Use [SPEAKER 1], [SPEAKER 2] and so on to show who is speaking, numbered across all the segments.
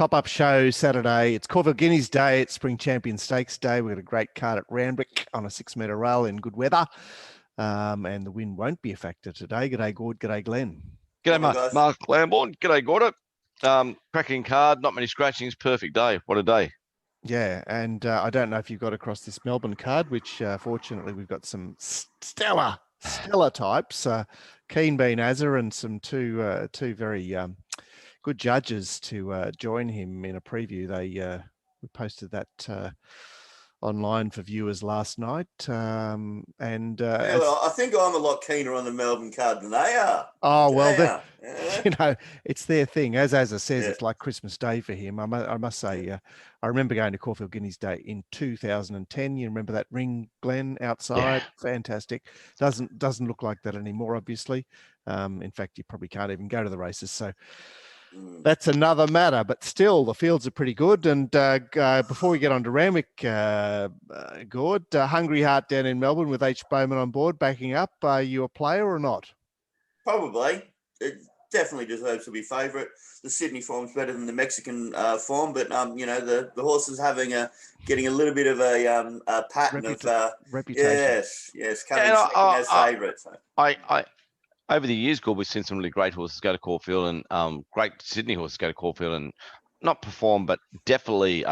[SPEAKER 1] Top-up show Saturday. It's Caulfield Guineas Day. It's Spring Champion Stakes Day. We've got a great card at Randwick on a 6-metre rail in good weather. And the wind won't be a factor today. G'day, Gord. G'day, Glenn.
[SPEAKER 2] G'day, Mark Lambourne. G'day, Gordo. Cracking card, not many scratchings, perfect day. What a day.
[SPEAKER 1] Yeah, and I don't know if you've got across this Melbourne card, which fortunately we've got some stellar types. Keen Bean Azza and some two very good judges to join him in a preview. We posted that online for viewers last night.
[SPEAKER 3] I think I'm a lot keener on the Melbourne card than they are.
[SPEAKER 1] Oh, well, it's their thing. As Azza says, It's like Christmas Day for him. I must say, I remember going to Caulfield Guineas Day in 2010. You remember that ring, Glenn, outside? Yeah. Fantastic. Doesn't look like that anymore, obviously. In fact, you probably can't even go to the races. So that's another matter, but still the fields are pretty good. And before we get on to Randwick, Gord, Hungry Heart down in Melbourne with H. Bowman on board, backing up. Are you a player or not?
[SPEAKER 3] Probably. It definitely deserves to be favourite. The Sydney form's better than the Mexican form, but the horse is getting a little bit of a pattern of
[SPEAKER 1] reputation.
[SPEAKER 3] Yes, coming second as favourite. So.
[SPEAKER 2] Over the years, Gord, we've seen some really great horses go to Caulfield and great Sydney horses go to Caulfield and not perform, but definitely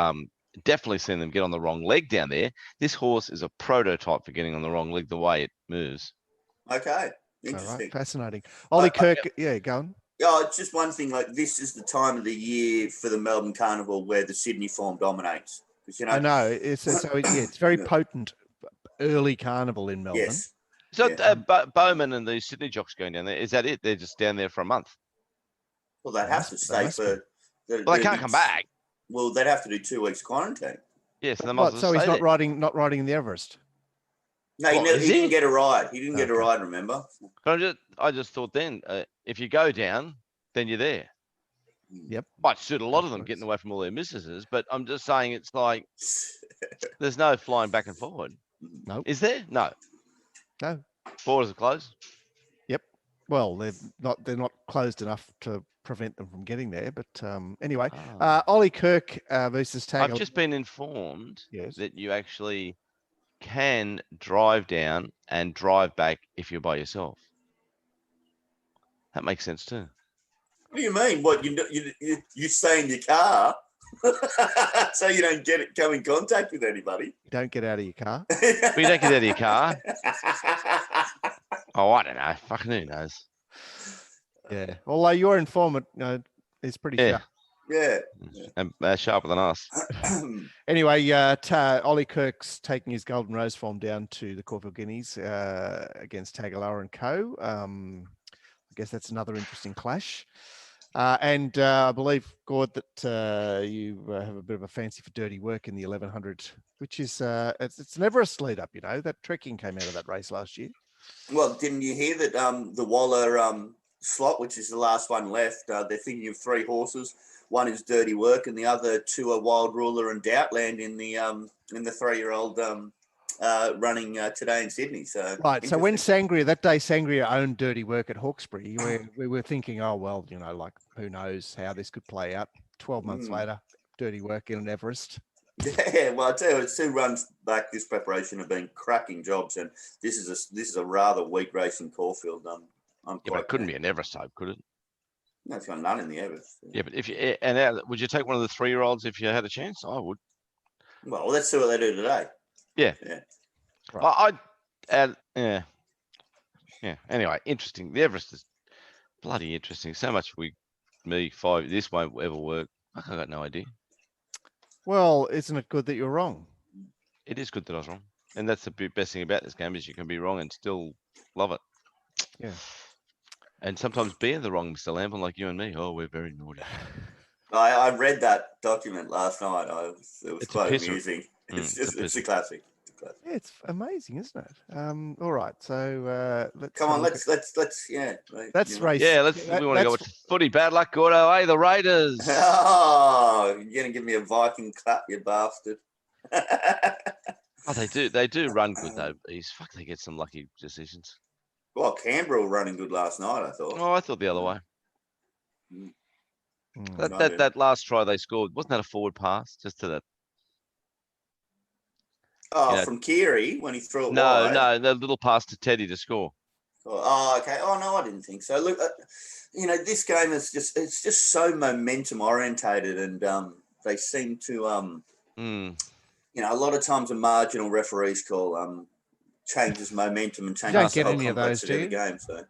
[SPEAKER 2] seen them get on the wrong leg down there. This horse is a prototype for getting on the wrong leg the way it moves.
[SPEAKER 3] Okay, interesting.
[SPEAKER 1] All right, fascinating. Ollie Kirk, go on.
[SPEAKER 3] Yeah, it's just one thing. Like, this is the time of the year for the Melbourne Carnival where the Sydney form dominates.
[SPEAKER 1] I know it's very potent early carnival in Melbourne.
[SPEAKER 3] Yes.
[SPEAKER 2] So Bowman and the Sydney jocks going down there, is that it? They're just down there for a month?
[SPEAKER 3] Well, they'd have to stay for...
[SPEAKER 2] Well, they can't come back.
[SPEAKER 3] Well, they'd have to do 2 weeks quarantine.
[SPEAKER 2] Yes, so
[SPEAKER 1] he's not riding in the Everest.
[SPEAKER 3] No, he didn't get a ride. He didn't get a ride, remember?
[SPEAKER 2] But I just thought then, if you go down, then you're there.
[SPEAKER 1] Yep.
[SPEAKER 2] Might suit a lot of them getting away from all their missuses, but I'm just saying it's like there's no flying back and forward.
[SPEAKER 1] No.
[SPEAKER 2] Is there? No.
[SPEAKER 1] No.
[SPEAKER 2] Borders are closed.
[SPEAKER 1] Yep. Well, they're not closed enough to prevent them from getting there. But anyway, Ollie Kirk versus Tag.
[SPEAKER 2] I've just been informed that you actually can drive down and drive back if you're by yourself. That makes sense too.
[SPEAKER 3] What do you mean? What you stay in your car so you don't come in contact with anybody?
[SPEAKER 1] You don't get out of your car.
[SPEAKER 2] But you don't get out of your car. Oh, I don't know. Fucking who knows?
[SPEAKER 1] Yeah. Although your informant is pretty sharp.
[SPEAKER 3] Yeah.
[SPEAKER 2] And sharper than us.
[SPEAKER 1] Anyway, Ollie Kirk's taking his Golden Rose form down to the Caulfield Guineas against Tagaloa and Co. I guess that's another interesting clash. And I believe, Gord, that you have a bit of a fancy for Dirty Work in the 1100, which is it's an Everest lead up. That trekking came out of that race last year.
[SPEAKER 3] Well, didn't you hear that the Waller slot, which is the last one left, they're thinking of 3 horses. One is Dirty Work, and the other 2 are Wild Ruler and Doubtland in the 3-year-old running today in Sydney. So
[SPEAKER 1] right. So when Sangria owned Dirty Work at Hawkesbury, we were thinking, oh well, like who knows how this could play out. 12 months later, Dirty Work in an Everest.
[SPEAKER 3] Yeah, well, I tell you, it's 2 runs back. This preparation have been cracking jobs, and this is a rather weak race in Caulfield.
[SPEAKER 2] But it couldn't be an Everest type, could it?
[SPEAKER 3] No, it's got none in the Everest.
[SPEAKER 2] Yeah, but would you take one of the 3-year-olds if you had a chance? I would.
[SPEAKER 3] Well, let's see what they do today.
[SPEAKER 2] Yeah.
[SPEAKER 1] Right.
[SPEAKER 2] Anyway, interesting. The Everest is bloody interesting. So much this won't ever work. I got no idea.
[SPEAKER 1] Well, isn't it good that you're wrong?
[SPEAKER 2] It is good that I was wrong. And that's the best thing about this game is you can be wrong and still love it.
[SPEAKER 1] Yeah.
[SPEAKER 2] And sometimes being the wrong, Mr. Lamplin, like you and me, we're very naughty.
[SPEAKER 3] I read that document last night. It was quite amusing. It's a classic.
[SPEAKER 1] Yeah, it's amazing, isn't it? All right, so let's
[SPEAKER 3] come on. Let's
[SPEAKER 1] race.
[SPEAKER 2] Yeah, we want to go with Footy. Bad luck, Gordo. Hey, the Raiders.
[SPEAKER 3] Oh, you're gonna give me a Viking clap, you bastard.
[SPEAKER 2] Oh, they do run good though. They get some lucky decisions.
[SPEAKER 3] Well, Canberra were running good last night, I thought.
[SPEAKER 2] Oh, I thought the other way. That last try they scored, wasn't that a forward pass just to that?
[SPEAKER 3] Oh, from Keary when he threw it wide.
[SPEAKER 2] No, the little pass to Teddy to score.
[SPEAKER 3] Oh, okay. Oh no, I didn't think so. Look, this game is just so momentum orientated, and they seem to a lot of times a marginal referee's call changes momentum and changes the whole complexity of the game. So.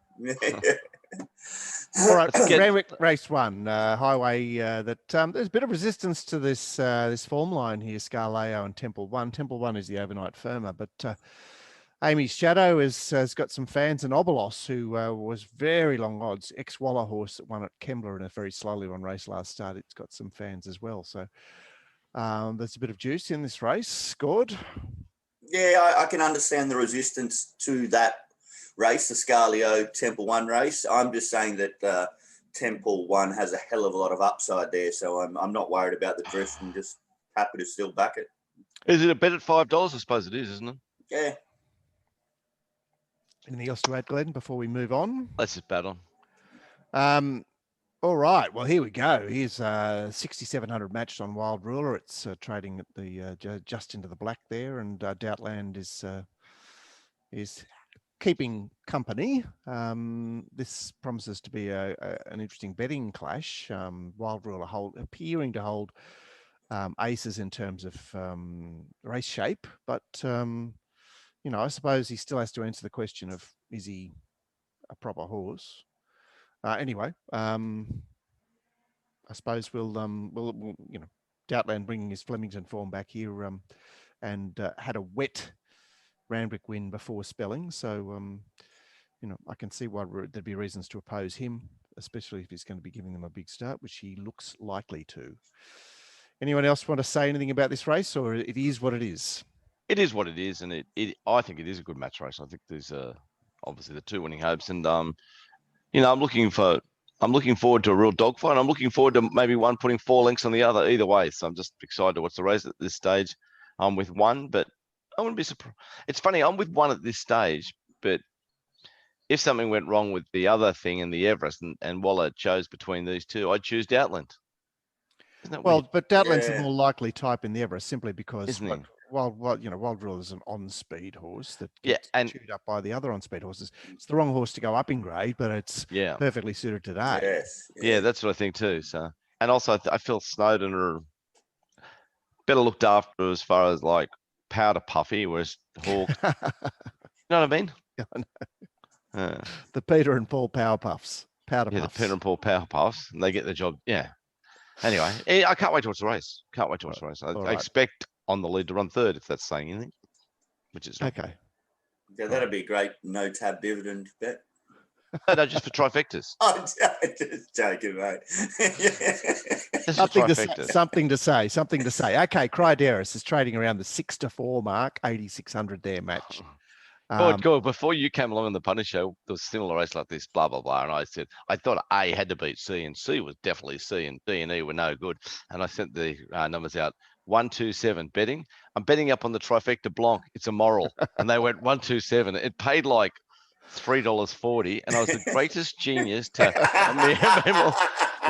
[SPEAKER 1] All right, Randwick race 1, highway. There's a bit of resistance to this this form line here. Scarleo and Temple 1. Temple 1 is the overnight firmer, but Amy's Shadow has got some fans, and Obolos, who was very long odds, ex-Waller horse that won at Kembla in a very slowly run race last start. It's got some fans as well. So there's a bit of juice in this race. Scored.
[SPEAKER 3] Yeah, I can understand the resistance to that race, the Scarleo Temple 1 race. I'm just saying that Temple 1 has a hell of a lot of upside there, so I'm not worried about the drift and just happy to still back it.
[SPEAKER 2] Is it a bet at $5? I suppose it is, isn't it?
[SPEAKER 3] Yeah.
[SPEAKER 1] Anything else to add, Glenn, before we move on?
[SPEAKER 2] Let's just bet on.
[SPEAKER 1] All right. Well, here we go. Here's 6,700 matched on Wild Ruler. It's trading at the just into the black there, and Doubtland is keeping company. This promises to be an interesting betting clash. Wild Ruler appearing to hold aces in terms of race shape, but I suppose he still has to answer the question of, is he a proper horse? Anyway, I suppose we'll Doubtland bringing his Flemington form back here, and had a wet Randwick win before spelling. So, I can see why there'd be reasons to oppose him, especially if he's going to be giving them a big start, which he looks likely to. Anyone else want to say anything about this race, or it is what it is?
[SPEAKER 2] It is what it is, and I think it is a good match race. I think there's obviously the 2 winning hopes, and I'm looking forward to a real dogfight. I'm looking forward to maybe one putting 4 lengths on the other either way. So I'm just excited to watch the race at this stage. I'm with 1, but I wouldn't be surprised. It's funny, I'm with 1 at this stage, but if something went wrong with the other thing in the Everest and Waller chose between these two, I'd choose Doubtland. Isn't that weird?
[SPEAKER 1] But Doubtland's the more likely type in the Everest, simply because Wild Ruler is an on-speed horse that gets chewed up by the other on-speed horses. It's the wrong horse to go up in grade, but it's perfectly suited today.
[SPEAKER 3] Yes.
[SPEAKER 2] Yeah, that's what I think too. So, and also I feel Snowden are better looked after as far as like powder puffy, whereas Hawk. You know what I mean?
[SPEAKER 1] Yeah, I know. The Peter and Paul Power Puffs. Powder Puffs.
[SPEAKER 2] The Peter and Paul Power Puffs, and they get the job. Yeah. Anyway, I can't wait to watch the race. I expect on the lead to run 3rd, if that's saying anything, which is not.
[SPEAKER 1] Okay.
[SPEAKER 3] Yeah, that'd be a great no-tab dividend bet.
[SPEAKER 2] No, just for trifectas.
[SPEAKER 3] I'm just joking, mate.
[SPEAKER 1] Something to say. Okay, Cryderis is trading around the 6-4 mark, 8,600 there match.
[SPEAKER 2] Good. Before you came along on the Punters show, there was a similar race like this, blah, blah, blah. And I said, I thought A had to beat C, and C was definitely C, and D and E were no good. And I sent the numbers out. 127 betting. I'm betting up on the trifecta Blanc. It's a moral. And they went 127. It paid like $3.40, and I was the greatest genius to.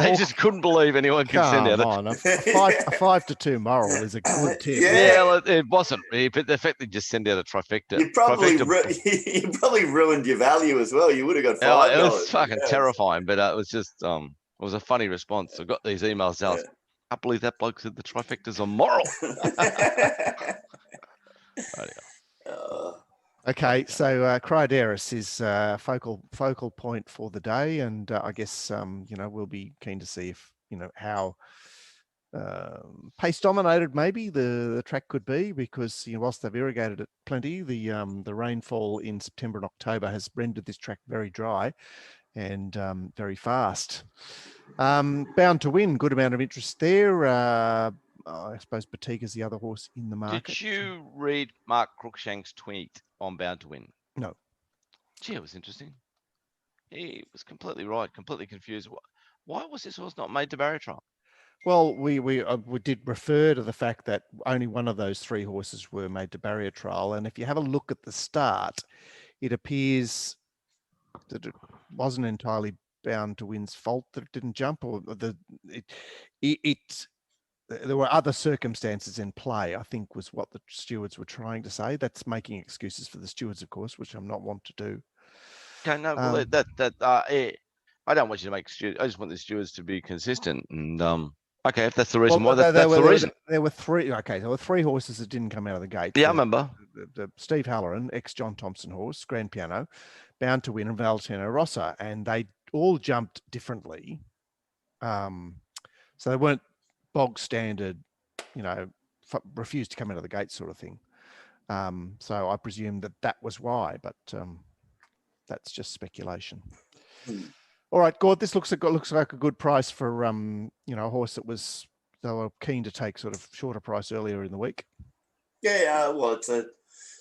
[SPEAKER 2] They just couldn't believe anyone could send out
[SPEAKER 1] a 5-2 moral is a good tip.
[SPEAKER 2] Yeah, well, it wasn't really, but the fact they just send out a trifecta.
[SPEAKER 3] You probably ruined your value as well. You would have got $5.
[SPEAKER 2] It was fucking terrifying, but it was just it was a funny response. I got these emails out. I can't believe that bloke said the trifecta's a moral.
[SPEAKER 1] Okay, so Cryderis is focal point for the day, and I guess we'll be keen to see if how pace dominated maybe the track could be, because whilst they've irrigated it plenty, the rainfall in September and October has rendered this track very dry and very fast. Bound to Win, good amount of interest there. I suppose Batika's the other horse in the market.
[SPEAKER 2] Did you read Mark Cruikshank's tweet on Bound to Win?
[SPEAKER 1] No.
[SPEAKER 2] Gee, it was interesting. He was completely right, completely confused. Why was this horse not made to barrier trial?
[SPEAKER 1] Well, we did refer to the fact that only one of those 3 horses were made to barrier trial, and if you have a look at the start, it appears that it wasn't entirely Bound to Win's fault that it didn't jump, or there were other circumstances in play, I think, was what the stewards were trying to say. That's making excuses for the stewards, of course, which I'm not want to do.
[SPEAKER 2] Okay, no, well, I don't want you to make stewards. I just want the stewards to be consistent. And okay, if that's the reason why, that's the reason.
[SPEAKER 1] There were three. Okay, there were three horses that didn't come out of the gate.
[SPEAKER 2] Yeah, I remember.
[SPEAKER 1] The Steve Halloran, ex-John Thompson horse, Grand Piano, Bound to Win, and Valentino Rossa, and they all jumped differently. So they weren't bog standard, refused to come out of the gate sort of thing. So I presume that was why, but that's just speculation. All right, Gord, this looks like a good price for a horse that they were keen to take sort of shorter price earlier in the week.
[SPEAKER 3] Yeah, well,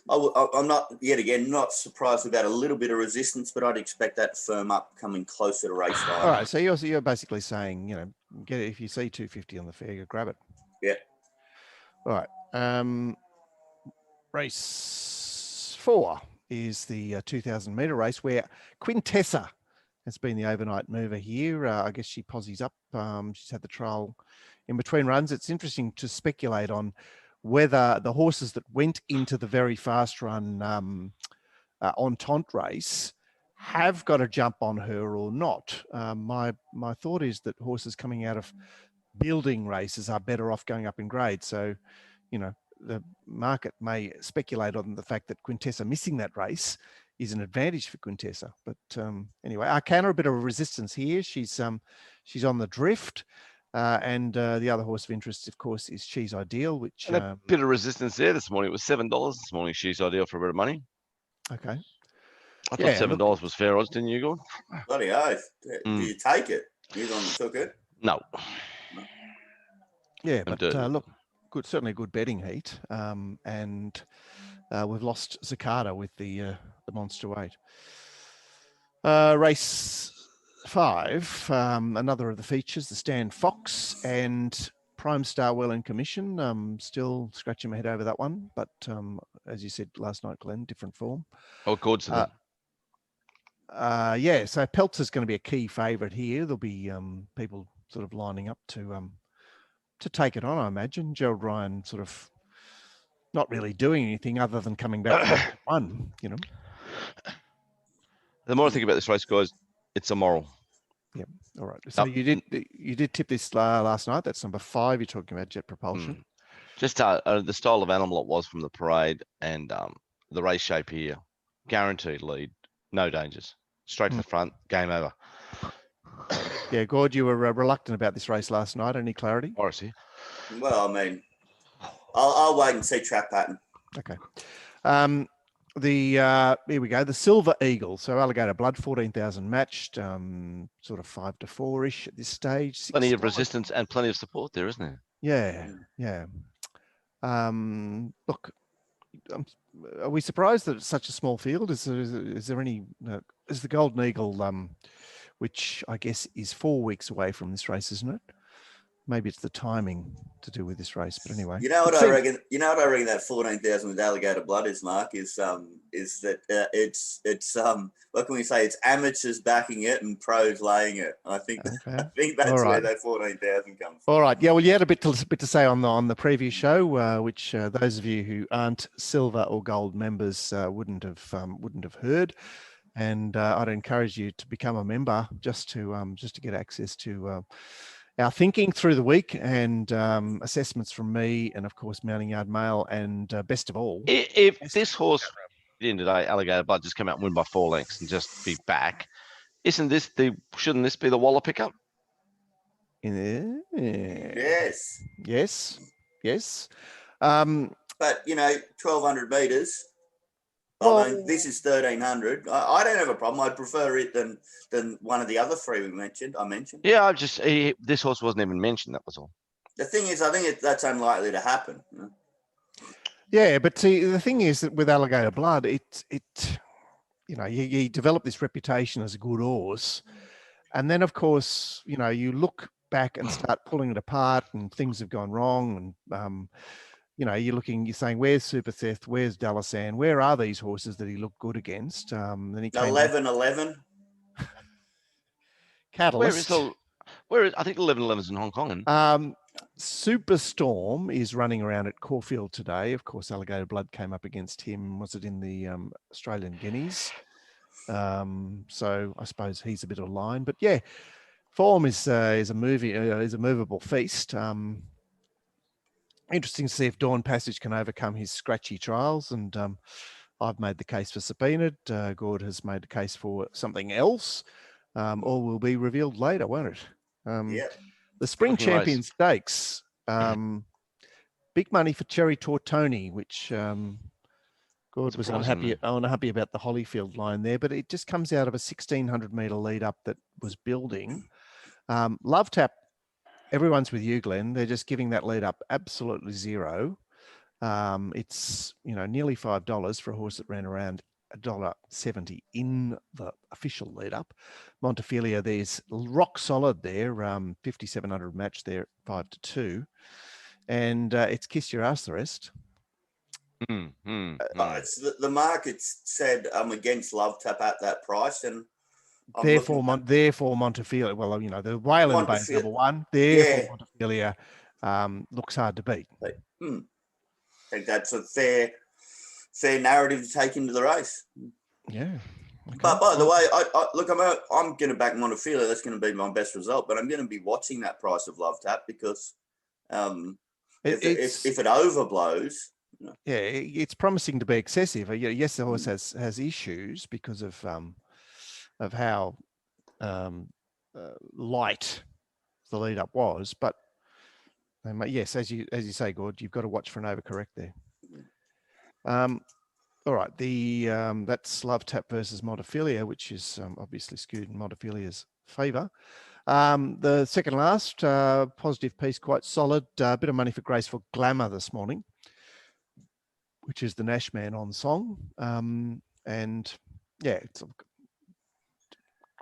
[SPEAKER 3] I'm not surprised about a little bit of resistance, but I'd expect that to firm up coming closer to race time.
[SPEAKER 1] All right, so you're basically saying, get it, if you see 250 on the fair, you grab it.
[SPEAKER 3] Yeah.
[SPEAKER 1] All right. Race 4 is the 2,000 metre race where Quintessa has been the overnight mover here. I guess she posies up. She's had the trial in between runs. It's interesting to speculate on whether the horses that went into the very fast run Entente race have got a jump on her or not. My thought is that horses coming out of building races are better off going up in grade. So, the market may speculate on the fact that Quintessa missing that race is an advantage for Quintessa. But anyway, Arcana, a bit of a resistance here. She's on the drift. And the other horse of interest, of course, is She's Ideal, which...
[SPEAKER 2] And a bit of resistance there this morning. It was $7 this morning, She's Ideal, for a bit of money.
[SPEAKER 1] Okay.
[SPEAKER 2] I thought $7 was fair odds, didn't you, Gordon?
[SPEAKER 3] Bloody oath. Did you take it? You took it?
[SPEAKER 2] No.
[SPEAKER 1] Yeah, but look, certainly a good betting heat. And we've lost Zacata with the Monster Weight. Race 5, another of the features, the Stan Fox and Prime Star Well in Commission. Still scratching my head over that one, but as you said last night, Glenn, different form.
[SPEAKER 2] Oh, good to them.
[SPEAKER 1] Yeah, so Peltz is going to be a key favourite here. There'll be people sort of lining up to take it on, I imagine. Gerald Ryan sort of not really doing anything other than coming back from one,
[SPEAKER 2] The more I think about this race, guys, it's a moral.
[SPEAKER 1] Yeah. All right. So you did tip this last night. That's number 5. You're talking about Jet Propulsion.
[SPEAKER 2] Just the style of animal it was from the parade and the race shape here. Guaranteed lead, no dangers. Straight to the front, game over.
[SPEAKER 1] Yeah, Gord, you were reluctant about this race last night. Any clarity?
[SPEAKER 2] Morrissey.
[SPEAKER 3] Well, I mean, I'll wait and see track pattern.
[SPEAKER 1] Okay. Here we go. The Silver Eagle. So Alligator Blood, 14,000 matched, sort of 5 to 4-ish at this stage.
[SPEAKER 2] Plenty of resistance and plenty of support there, isn't there?
[SPEAKER 1] Yeah. Look, are we surprised that it's such a small field? Is there any? Is the Golden Eagle, which I guess is 4 weeks away from this race, isn't it? Maybe it's the timing to do with this race, but anyway.
[SPEAKER 3] You know what I reckon? That 14,000 with Alligator Blood is, Mark, is that it's what can we say? It's amateurs backing it and pros laying it. I think that's where that 14,000 comes from.
[SPEAKER 1] All right, yeah. Well, you had a bit to say on the previous show, which those of you who aren't silver or gold members wouldn't have heard. And I'd encourage you to become a member just to get access to our thinking through the week and assessments from me and, of course, Mounting Yard Mail. And best of all,
[SPEAKER 2] if this horse at the end of the day, Alligator Blood, just come out and win by 4 lengths and just be back, shouldn't this be the Waller pickup?
[SPEAKER 3] Yes. But 1,200 meters.
[SPEAKER 1] Well,
[SPEAKER 3] I mean, this is 1,300. I don't have a problem. I'd prefer it than one of the other 3 I mentioned.
[SPEAKER 2] Yeah, this horse wasn't even mentioned. That was all.
[SPEAKER 3] The thing is, I think that's unlikely to happen.
[SPEAKER 1] Yeah, but see, the thing is that with Alligator Blood, you develop this reputation as a good horse, and then of course, you look back and start pulling it apart, and things have gone wrong, and you're saying, where's Super Theft? Where's Dalasan? Where are these horses that he looked good against? Then he
[SPEAKER 3] 11.
[SPEAKER 1] Catalyst.
[SPEAKER 2] Where is I think 11-11's in Hong Kong. And
[SPEAKER 1] Superstorm is running around at Caulfield today. Of course, Alligator Blood came up against him. Was it in the Australian Guineas? So I suppose he's a bit of a line. But yeah, form is a movable feast. Interesting to see if Dawn Passage can overcome his scratchy trials. And I've made the case for Sabina. Gord has made the case for something else. All will be revealed later, won't it?
[SPEAKER 3] Yeah.
[SPEAKER 1] The Spring
[SPEAKER 2] Looking
[SPEAKER 1] Champion
[SPEAKER 2] race.
[SPEAKER 1] Stakes. Big money for Cherry Tortoni, which Gord was
[SPEAKER 2] Surprising,
[SPEAKER 1] unhappy about the Holyfield line there, but it just comes out of a 1,600-metre lead up that was building. Love Tap, everyone's with you, Glenn. They're just giving that lead up absolutely zero. It's nearly $5 for a horse that ran around $1.70 in the official lead up. Montefilia, there's rock solid there, 5,700 match there, 5-2, and it's Kiss Your Ass the rest.
[SPEAKER 3] It's the market said I'm against Love Tap at that price, and
[SPEAKER 1] therefore Montefilia. Well, the Wayland Bay's number one. Therefore, Montefilia looks hard to beat.
[SPEAKER 3] I think that's a fair narrative to take into the race.
[SPEAKER 1] Yeah. Okay.
[SPEAKER 3] But by the way, I'm going to back Montefilia. That's going to be my best result. But I'm going to be watching that price of Love Tap because if it overblows.
[SPEAKER 1] Yeah, it's promising to be excessive. Yes, the horse has issues because of how light the lead up was, but yes, as you say, Gord, you've got to watch for an overcorrect there. All right, that's Love Tap versus Montefilia, which is obviously skewed in Montefilia's favour. The second last positive piece, quite solid. A bit of money for Graceful Glamour this morning, which is the Nash Man on song. And yeah, it's a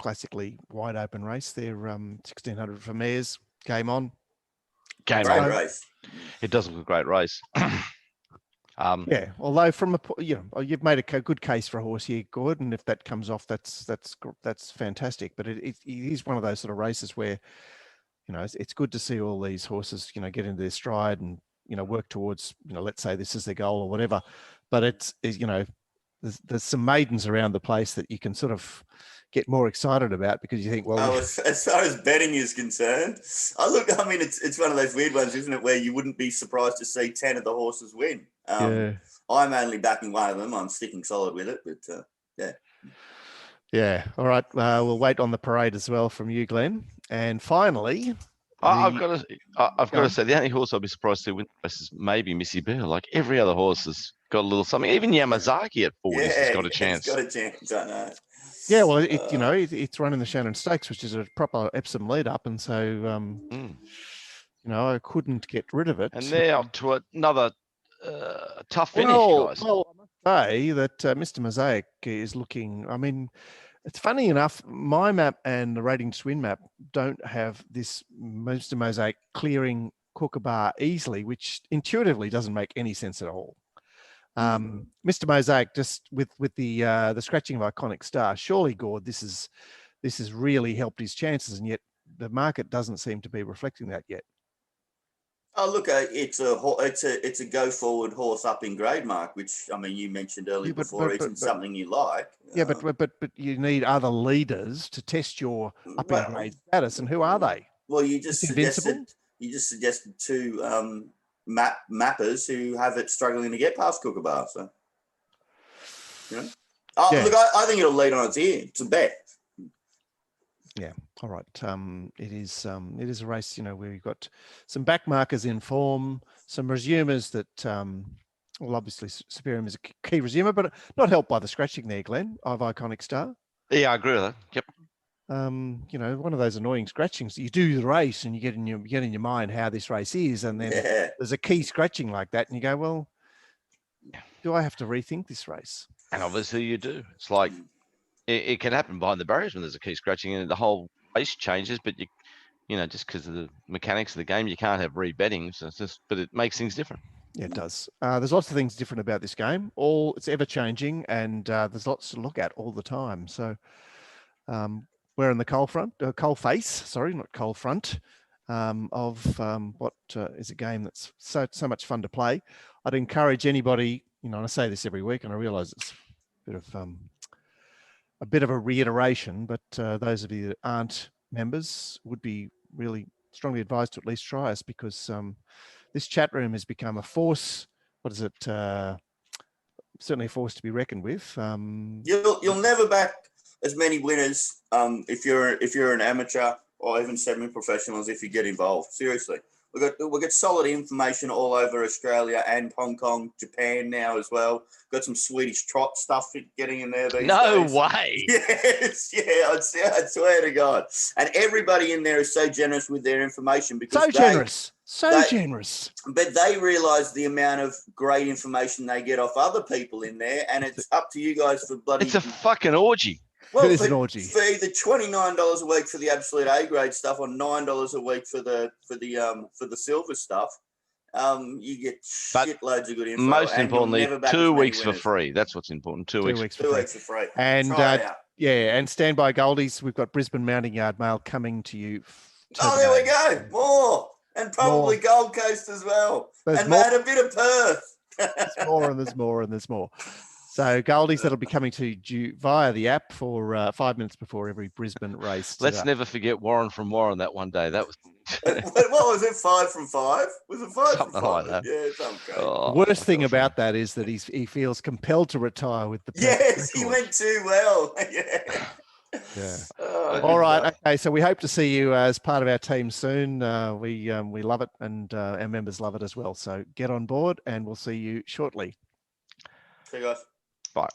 [SPEAKER 1] classically wide open race there. 1,600 for mares. Game on.
[SPEAKER 2] Great
[SPEAKER 3] race.
[SPEAKER 2] It does look a great race.
[SPEAKER 1] Yeah, although you've made a good case for a horse here, Gordon. If that comes off, that's fantastic. But it is one of those sort of races where, it's good to see all these horses, get into their stride and work towards, let's say this is their goal or whatever. But there's some maidens around the place that you can sort of get more excited about because you think, well,
[SPEAKER 3] as far as betting is concerned, it's one of those weird ones, isn't it, where you wouldn't be surprised to see 10 of the horses win. I'm only backing one of them. I'm sticking solid with it, but yeah.
[SPEAKER 1] Yeah. All right. We'll wait on the parade as well from you, Glenn. And finally,
[SPEAKER 2] I've got to say, the only horse I'll be surprised to win the race is maybe Missy Bear. Like every other horse has got a little something. Even Yamazaki at 40 has got a chance.
[SPEAKER 3] It's got a chance, I know.
[SPEAKER 1] Yeah, well, it's running the Shannon Stakes, which is a proper Epsom lead up, and so I couldn't get rid of it.
[SPEAKER 2] And they're up to another tough finish, guys.
[SPEAKER 1] Well, I must say that Mr. Mosaic is looking. I mean, it's funny enough, my map and the Rating to Win map don't have this Mr. Mosaic clearing Kookaburra easily, which intuitively doesn't make any sense at all. Mr. Mosaic, just with the scratching of Iconic Star, surely, Gord, this has really helped his chances, and yet the market doesn't seem to be reflecting that yet.
[SPEAKER 3] Oh, look, it's a go forward horse up in grade, Mark, which you mentioned earlier before isn't something you like.
[SPEAKER 1] Yeah, but you need other leaders to test your up in grade status, and who are they?
[SPEAKER 3] Well, you just suggested two mappers who have it struggling to get past Kookaburra. So, look, I think it'll lead on its ear. It's a bet.
[SPEAKER 1] Yeah. All right. It is a race, where we've got some back markers in form, some resumers that, obviously Superior is a key resumer, but not helped by the scratching there, Glenn, of Iconic Star.
[SPEAKER 2] Yeah, I agree with that. Yep.
[SPEAKER 1] One of those annoying scratchings. You do the race and you get in your mind how this race is, and then there's a key scratching like that, and you go, well, do I have to rethink this race?
[SPEAKER 2] And obviously you do. It's like it can happen behind the barriers when there's a key scratching and the whole race changes, but just because of the mechanics of the game, you can't have rebetting. So but it makes things different.
[SPEAKER 1] Yeah, it does. There's lots of things different about this game. It's ever changing, and there's lots to look at all the time. So, we're in the coal face, sorry, not coal front, of what is a game that's so much fun to play. I'd encourage anybody, and I say this every week, and I realise it's a bit of a reiteration, but those of you that aren't members would be really strongly advised to at least try us, because this chat room has become a force. What is it? Certainly a force to be reckoned with.
[SPEAKER 3] You'll never back as many winners if you're an amateur or even semi-professional as if you get involved. Seriously, we've got solid information all over Australia and Hong Kong, Japan now as well. Got some Swedish trot stuff getting in there these days.
[SPEAKER 2] Way.
[SPEAKER 3] Yes, yeah, I swear to God. And everybody in there is so generous with their information because
[SPEAKER 1] generous.
[SPEAKER 3] But they realise the amount of great information they get off other people in there, and it's up to you guys for bloody.
[SPEAKER 2] It's a fucking orgy.
[SPEAKER 3] Well,
[SPEAKER 1] it is an orgy.
[SPEAKER 3] For either $29 a week for the absolute A grade stuff, or $9 a week for the silver stuff, you get shitloads of good info.
[SPEAKER 2] Most importantly, 2 weeks for free. That's what's important. 2 weeks.
[SPEAKER 3] 2 weeks for free.
[SPEAKER 1] And and stand by Goldies. We've got Brisbane Mounting Yard Mail coming to you.
[SPEAKER 3] Oh, there we go. More. And probably Gold Coast as well. And a bit of Perth.
[SPEAKER 1] There's more and there's more and there's more. So Goldies, that'll be coming to you via the app for 5 minutes before every Brisbane race.
[SPEAKER 2] Let's never forget Warren from Warren that one day. That was
[SPEAKER 3] what was it? 5 from 5? Was it 5
[SPEAKER 2] something
[SPEAKER 3] from 5?
[SPEAKER 2] like that?
[SPEAKER 3] Yeah, something crazy.
[SPEAKER 1] The worst thing about that is that he feels compelled to retire with the
[SPEAKER 3] Yes, he went too well. Yeah.
[SPEAKER 1] Yeah. All right. Okay. So we hope to see you as part of our team soon. We love it, and our members love it as well. So get on board, and we'll see you shortly.
[SPEAKER 3] See you guys.
[SPEAKER 2] Bye.